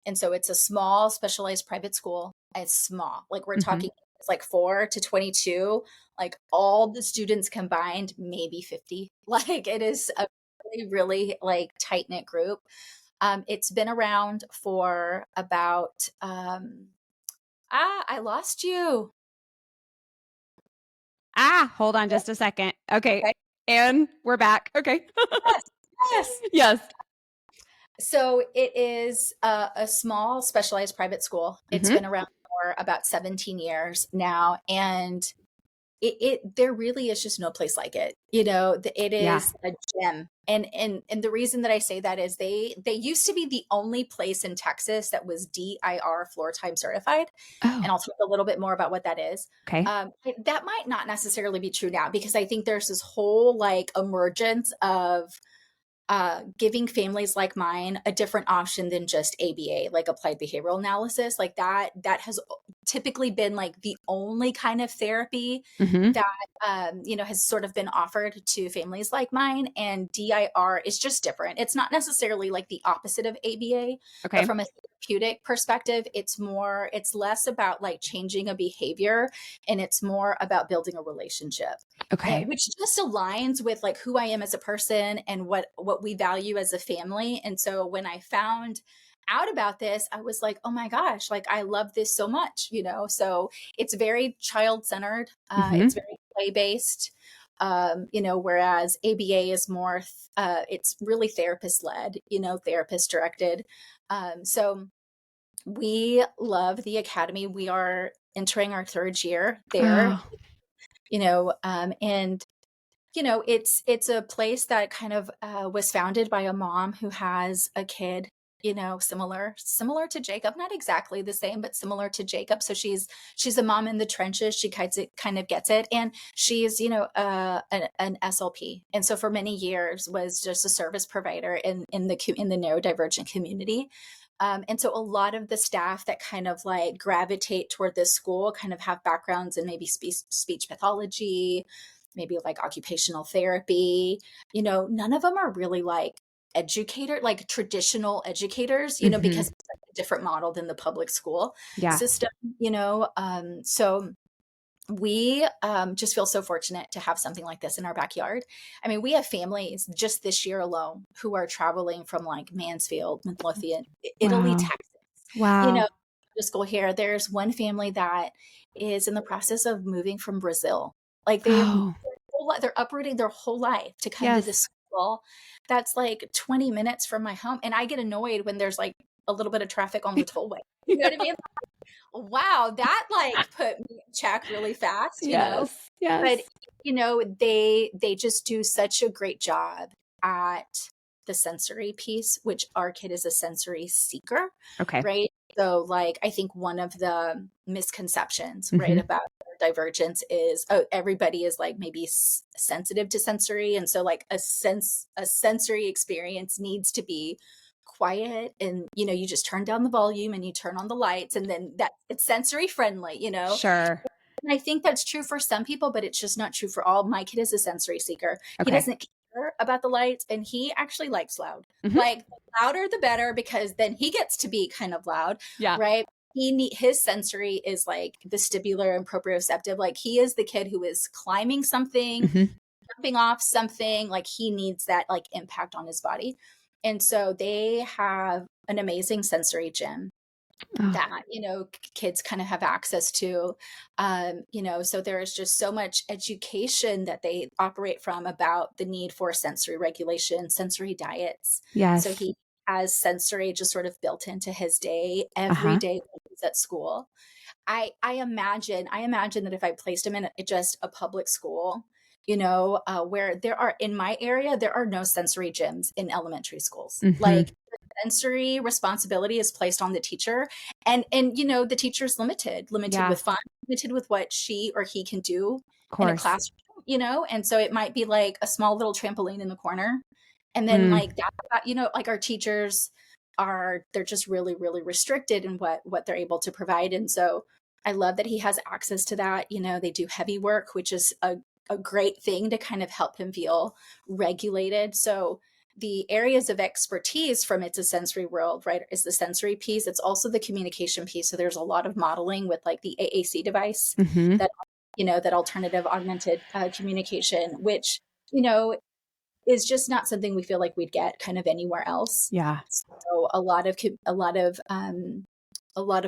And so it's a small specialized private school. It's small, like we're Hmm. talking, it's like 4 to 22, like all the students combined, maybe 50. Like it is a really, really like tight knit group. It's been around for about I lost you. Hold on just a second. Okay. Okay. And we're back. Okay. Yes. Yes. Yes. So it is a small specialized private school. It's Hmm. been around for about 17 years now, and there really is just no place like it. It Yeah. is a gem. And the reason that I say that is they used to be the only place in Texas that was DIR floor time certified, Oh, and I'll talk a little bit more about what that is. okay. That might not necessarily be true now, because I think there's this whole like emergence of giving families like mine a different option than just ABA, like applied behavioral analysis. Like that has typically been like the only kind of therapy Hmm. that has sort of been offered to families like mine. And DIR is just different. It's not necessarily like the opposite of ABA, but Okay. from a therapeutic perspective, it's less about like changing a behavior, and it's more about building a relationship. Okay. Which just aligns with like who I am as a person and what we value as a family. And so when I found out about this, I was like, oh my gosh, like I love this so much. So it's very child centered. It's Hmm. very play based. Whereas ABA is more, it's really therapist led, therapist directed. So we love the academy. We are entering our third year there, Oh. and it's a place that kind of was founded by a mom who has a kid, similar to Jacob, not exactly the same, but similar to Jacob. So she's a mom in the trenches. She kind of gets it, and she's an SLP, and so for many years was just a service provider in the neurodivergent community. And so a lot of the staff that kind of like gravitate toward this school kind of have backgrounds in maybe speech pathology, maybe like occupational therapy. None of them are really like like traditional educators, because Hmm. it's like a different model than the public school Yeah. system. So we just feel so fortunate to have something like this in our backyard. I mean, we have families just this year alone who are traveling from like Mansfield, Midlothian, Italy, Wow. Texas, you know, Wow. to school here. There's one family that is in the process of moving from Brazil. Like Oh, they're uprooting their whole life to come to yes. this school that's like 20 minutes from my home. And I get annoyed when there's like a little bit of traffic on the tollway. You know what I mean? Wow, that like put me in check really fast. Yes. But Yes. they just do such a great job at the sensory piece, which our kid is a sensory seeker, Okay. right? So like I think one of the misconceptions, right, Hmm. about divergence is, oh, everybody is like maybe sensitive to sensory, and so like a sensory experience needs to be quiet, and you just turn down the volume and you turn on the lights, and then that it's sensory friendly. Sure. And I think that's true for some people, but it's just not true for all. My kid is a sensory seeker. He Okay. doesn't care about the lights, and he actually likes loud. Hmm. Like the louder the better, because then he gets to be kind of loud, Yeah. right? His sensory is like vestibular and proprioceptive. Like he is the kid who is climbing something, Hmm. jumping off something. Like he needs that like impact on his body. And so they have an amazing sensory gym Oh, that kids kind of have access to. So there is just so much education that they operate from about the need for sensory regulation, sensory diets. So yes. he has sensory just sort of built into his day every Uh-huh. day when he's at school. I imagine that if I placed him in just a public school, where in my area, there are no sensory gyms in elementary schools. Hmm. Like the sensory responsibility is placed on the teacher, and the teacher's limited Yeah. with fun, limited with what she or he can do Of in a course. classroom. And so it might be like a small little trampoline in the corner, and then Mm. like that, like our teachers they're just really really restricted in what they're able to provide. And so I love that he has access to that. They do heavy work, which is a great thing to kind of help him feel regulated. So the areas of expertise from It's a Sensory World, right, is the sensory piece. It's also the communication piece. So there's a lot of modeling with like the AAC device, Hmm. that that alternative augmented communication, which you know is just not something we feel like we'd get kind of anywhere else. Yeah. So a lot of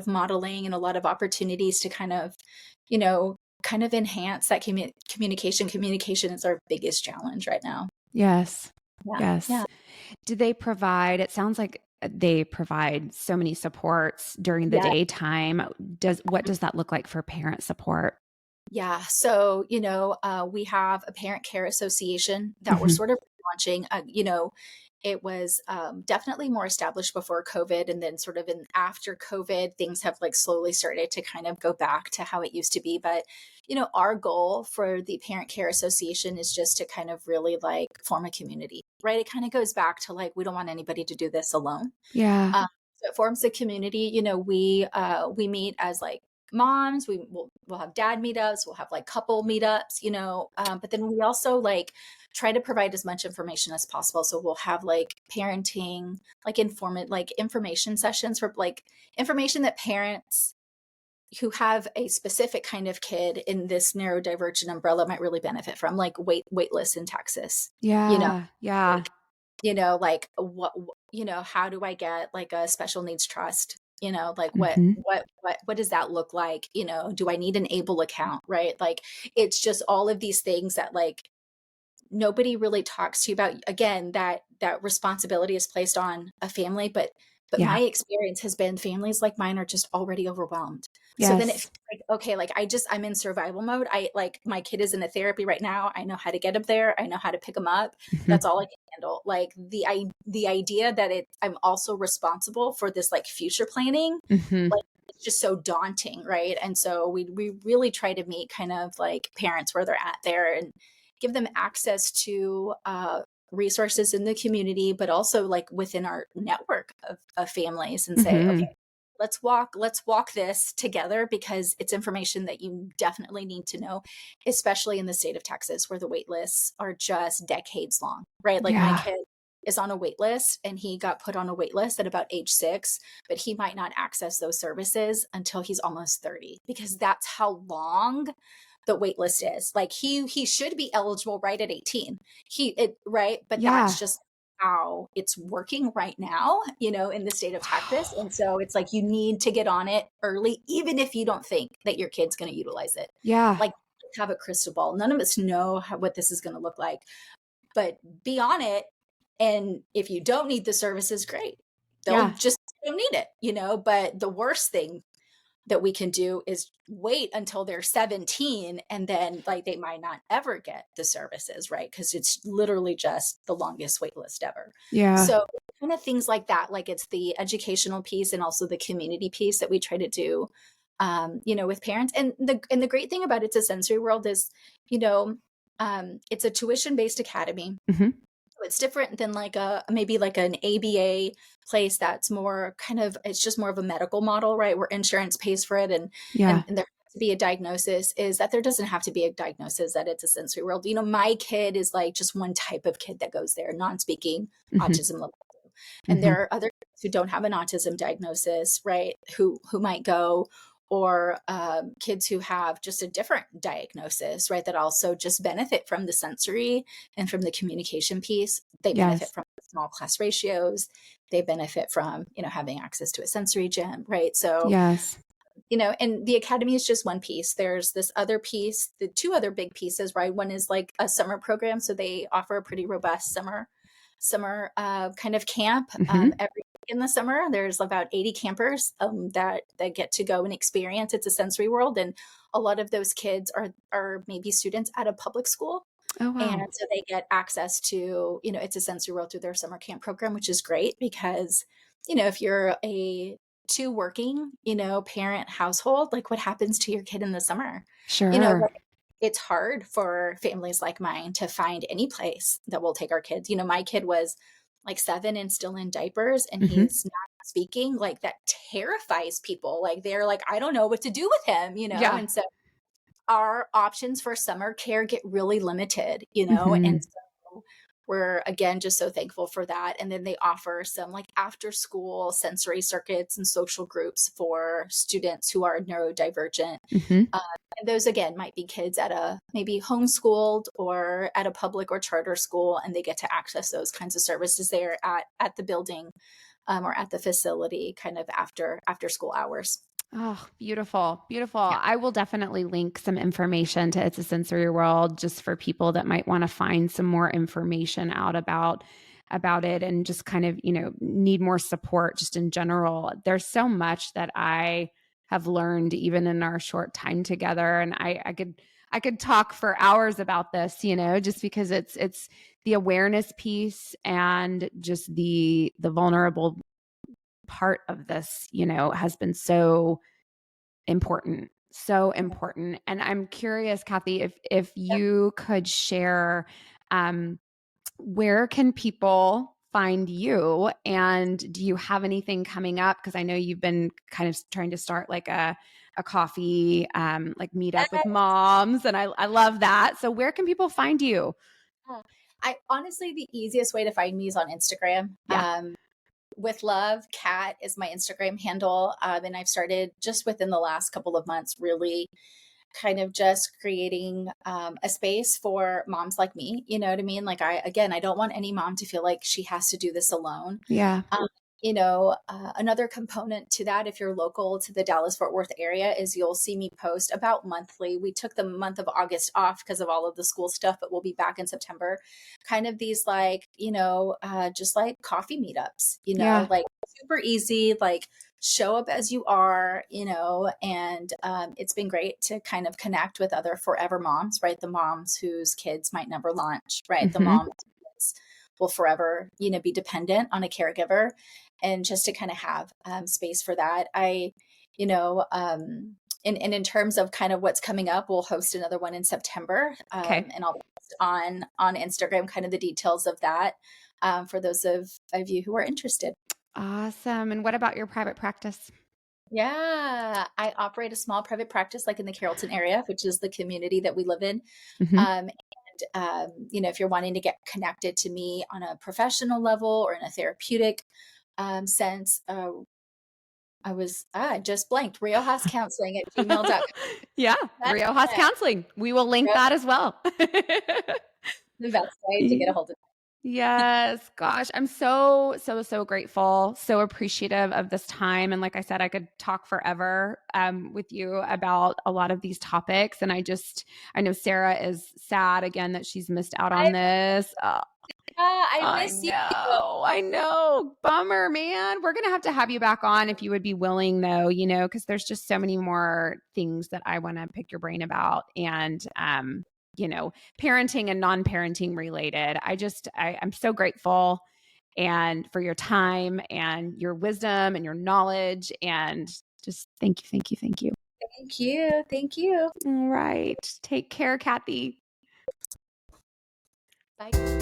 modeling and a lot of opportunities to you know, kind of enhance that communication. Communication is our biggest challenge right now. Yes. Yeah. Yeah. Yes. Do they provide, it sounds like they provide so many supports during the Yeah. daytime. What does that look like for parent support? Yeah. So, we have a parent care association that we're Hmm. sort of launching. It was definitely more established before COVID. And then, sort of after COVID, things have like slowly started to kind of go back to how it used to be. But, our goal for the Parent Care Association is just to kind of really like form a community, right? It kind of goes back to like, we don't want anybody to do this alone. Yeah. So it forms a community. We meet as like moms. We'll have dad meetups. We'll have like couple meetups. But then we also like try to provide as much information as possible. So we'll have like parenting, like information sessions for like information that parents who have a specific kind of kid in this neurodivergent umbrella might really benefit from, like waitlist in Texas. You know, Yeah. Yeah. like like how do I get like a special needs trust? Like Hmm. what does that look like? Do I need an able account, right? Like it's just all of these things that like nobody really talks to you about. Again, that responsibility is placed on a family, but Yeah. my experience has been families like mine are just already overwhelmed. So then it Yes. feels like, okay, like I'm in survival mode. I like my kid is in a therapy right now. I know how to get him there. I know how to pick him up. Hmm. That's all I can handle. Like the idea that I'm also responsible for this like future planning, Hmm. like it's just so daunting, right? And so we really try to meet kind of like parents where they're at there, and give them access to resources in the community, but also like within our network of families, and say, okay, Mm-hmm. let's walk this together, because it's information that you definitely need to know, especially in the state of Texas, where the wait lists are just decades long, right? Like my Yeah. kid is on a wait list, and he got put on a wait list at about age 6, but he might not access those services until he's almost 30, because that's how long the wait list is. Like he should be eligible right at 18. Right, but that's Yeah. just how it's working right now, in the state of Texas. Wow. And so it's like you need to get on it early, even if you don't think that your kid's going to utilize it. Yeah. Like, have a crystal ball. None of us know what this is going to look like, but be on it. And if you don't need the services, great. They'll Yeah. just don't need it, but the worst thing that we can do is wait until they're 17, and then like they might not ever get the services, right? Because it's literally just the longest wait list ever. Yeah. So kind of things like that, like it's the educational piece and also the community piece that we try to do, with parents. And the great thing about It's a Sensory World is, you know, it's a tuition based academy. Mm-hmm. It's different than like maybe like an ABA place that's more kind of, it's just more of a medical model, right? Where insurance pays for it, and Yeah. and there has to be a diagnosis. Is that there doesn't have to be a diagnosis that It's a Sensory World. My kid is like just one type of kid that goes there, non-speaking, Mm-hmm. autism level 2. And Mm-hmm. there are other kids who don't have an autism diagnosis, right? Who might go, or kids who have just a different diagnosis, right? That also just benefit from the sensory and from the communication piece. They benefit Yes. from small class ratios. They benefit from, having access to a sensory gym, right? So, Yes. and the academy is just one piece. There's this other piece, the two other big pieces, right? One is like a summer program. So they offer a pretty robust summer kind of camp Mm-hmm. every week in the summer. There's about 80 campers that get to go and experience It's a Sensory World, and a lot of those kids are maybe students at a public school, Oh, and wow. so they get access to, It's a Sensory World through their summer camp program, which is great because, if you're a two working, parent household, like what happens to your kid in the summer? Sure. Like it's hard for families like mine to find any place that will take our kids. My kid was like 7 and still in diapers, and Mm-hmm. he's not speaking. Like that terrifies people. Like they're like, I don't know what to do with him, Yeah. and so our options for summer care get really limited, Mm-hmm. and so we're again just so thankful for that. And then they offer some like after school sensory circuits and social groups for students who are neurodivergent. Mm-hmm. Uh, and those again might be kids at a maybe homeschooled or at a public or charter school, and they get to access those kinds of services there at the building, or at the facility, kind of after school hours. Oh, beautiful. Beautiful. Yeah. I will definitely link some information to It's a Sensory World just for people that might want to find some more information out about it and just kind of, need more support just in general. There's so much that I have learned even in our short time together. And I could talk for hours about this, just because it's the awareness piece and just the vulnerable part of this, has been so important. So important. And I'm curious, Kathy, if you could share, um, where can people find you, and do you have anything coming up? Because I know you've been kind of trying to start like a coffee like meetup with moms, and I love that. So where can people find you? Yeah. I honestly, the easiest way to find me is on Instagram. Yeah. With love, Cat is my Instagram handle. And I've started just within the last couple of months, really kind of just creating a space for moms like me. You know what I mean? Like I don't want any mom to feel like she has to do this alone. Yeah. Um, another component to that, if you're local to the Dallas Fort Worth area, is you'll see me post about monthly. We took the month of August off because of all of the school stuff, but we'll be back in September. Kind of these like, just like coffee meetups, Yeah. like super easy, like show up as you are, and it's been great to kind of connect with other forever moms, right? The moms whose kids might never launch, right? The Hmm. moms whose kids will forever, be dependent on a caregiver, and just to kind of have space for that. I, you know, um, and in terms of kind of what's coming up, we'll host another one in September, Okay. and I'll post on Instagram kind of the details of that, for those of you who are interested. Awesome. And what about your private practice? Yeah, I operate a small private practice like in the Carrollton area, which is the community that we live in. Hmm. If you're wanting to get connected to me on a professional level or in a therapeutic sense, I just blanked, Riojas Counseling at gmail.com. Yeah, That's Riojas it. Counseling. We will link Yep, that as well. the best way to get a hold of Yes, gosh, I'm so, so, so grateful, so appreciative of this time. And like I said, I could talk forever with you about a lot of these topics. And I know Sarah is sad again that she's missed out on I this. I I miss you. know, I know. Bummer, man. We're gonna have to have you back on if you would be willing, though, because there's just so many more things that I want to pick your brain about. And you know, parenting and non-parenting related. I'm so grateful and for your time and your wisdom and your knowledge. And just thank you, thank you, thank you. Thank you. Thank you. All right. Take care, Kathy. Bye.